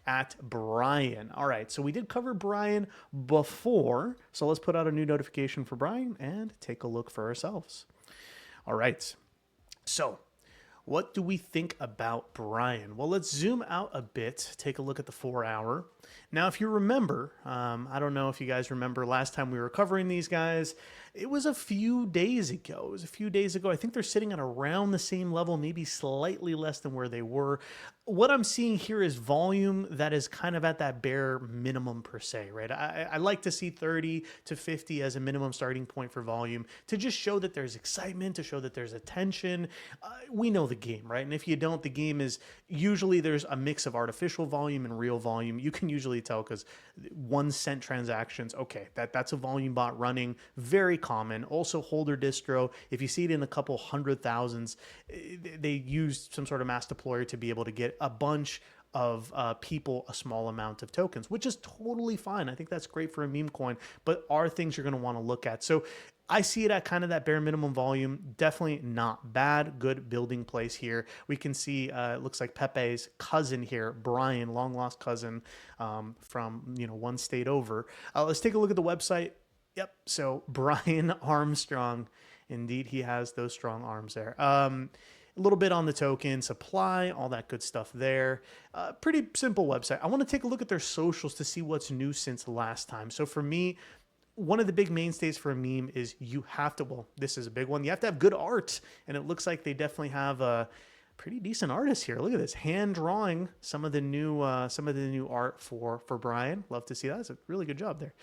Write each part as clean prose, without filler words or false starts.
at Brian. All right, so we did cover Brian before, so let's put out a new notification for Brian and take a look for ourselves. All right, so what do we think about Brian? Well, let's zoom out a bit, take a look at the 4 hour. Now, if you remember, I don't know if you guys remember last time we were covering these guys, it was a few days ago. I think they're sitting at around the same level, maybe slightly less than where they were. What I'm seeing here is volume that is kind of at that bare minimum per se, right? I like to see 30 to 50 as a minimum starting point for volume to just show that there's excitement, to show that there's attention. We know the game, right? And if you don't, the game is usually there's a mix of artificial volume and real volume. You can usually tell because 1 cent transactions, okay, that's a volume bot running, very common. Also holder distro, if you see it in a couple 100,000s, they use some sort of mass deployer to be able to get a bunch of people a small amount of tokens, which is totally fine. I think that's great for a meme coin, but are things you're going to want to look at. So I see it at kind of that bare minimum volume. Definitely not bad. Good building place here. We can see it looks like Pepe's cousin here, Brian, long lost cousin from one state over. Let's take a look at the website. Yep. So Brian Armstrong, indeed, he has those strong arms there. A little bit on the token supply, all that good stuff there. Pretty simple website. I want to take a look at their socials to see what's new since last time. So for me, one of the big mainstays for a meme is you have to, well, this is a big one. You have to have good art. And it looks like they definitely have a pretty decent artist here. Look at this, hand drawing some of the new art for Brian. Love to see that. It's a really good job there.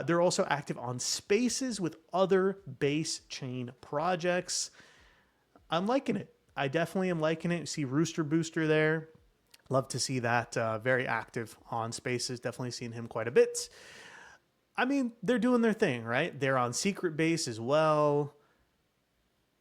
They're also active on Spaces with other base chain projects. I'm liking it. I definitely am liking it. See Rooster Booster there. Love to see that. Very active on Spaces. Definitely seen him quite a bit. I mean, they're doing their thing, right? They're on Secret Base as well.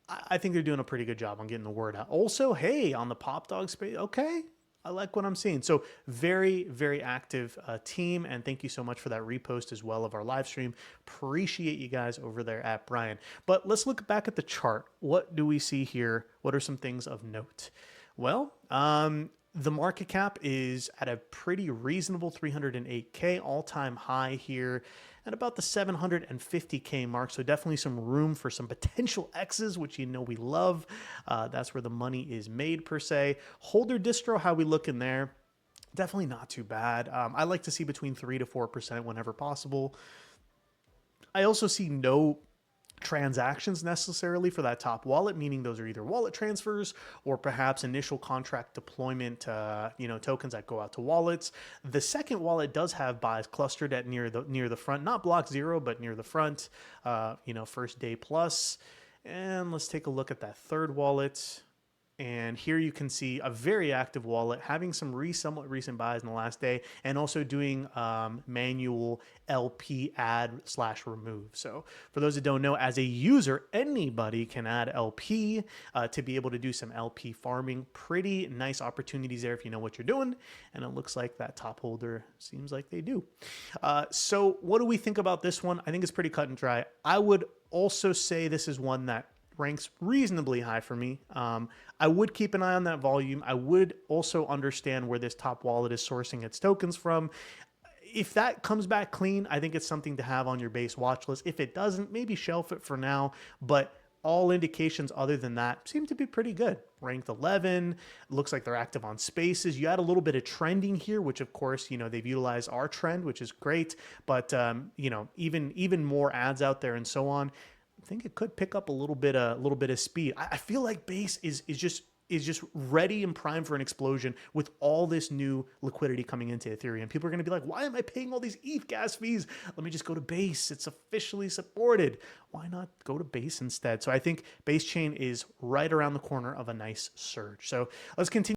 I think they're doing a pretty good job on getting the word out. Also, hey, on the Pop Dog space, okay, I like what I'm seeing. So very, very active team, and thank you so much for that repost as well of our live stream. Appreciate you guys over there at Brian. But let's look back at the chart. What do we see here? What are some things of note? Well, the market cap is at a pretty reasonable 308K, all-time high here at about the 750K mark. So definitely some room for some potential X's, which we love. That's where the money is made per se. Holder distro, how we look in there? Definitely not too bad. I like to see between 3 to 4% whenever possible. I also see no transactions necessarily for that top wallet, meaning those are either wallet transfers or perhaps initial contract deployment, tokens that go out to wallets. The second wallet does have buys clustered at near the front, not block 0, but near the front, first day plus. And let's take a look at that third wallet. And here you can see a very active wallet having some somewhat recent buys in the last day and also doing manual LP add/remove. So for those that don't know, as a user, anybody can add LP to be able to do some LP farming. Pretty nice opportunities there if you know what you're doing. And it looks like that top holder seems like they do. So what do we think about this one? I think it's pretty cut and dry. I would also say this is one that ranks reasonably high for me. I would keep an eye on that volume. I would also understand where this top wallet is sourcing its tokens from. If that comes back clean, I think it's something to have on your base watch list. If it doesn't, maybe shelf it for now. But all indications other than that seem to be pretty good. Ranked 11, looks like they're active on Spaces. You add a little bit of trending here, which of course, they've utilized our trend, which is great. But, even more ads out there and so on. I think it could pick up a little bit of speed. I feel like base is just ready and primed for an explosion with all this new liquidity coming into Ethereum. People are going to be like, why am I paying all these ETH gas fees? Let me just go to base. It's officially supported. Why not go to base instead? So I think base chain is right around the corner of a nice surge. So let's continue.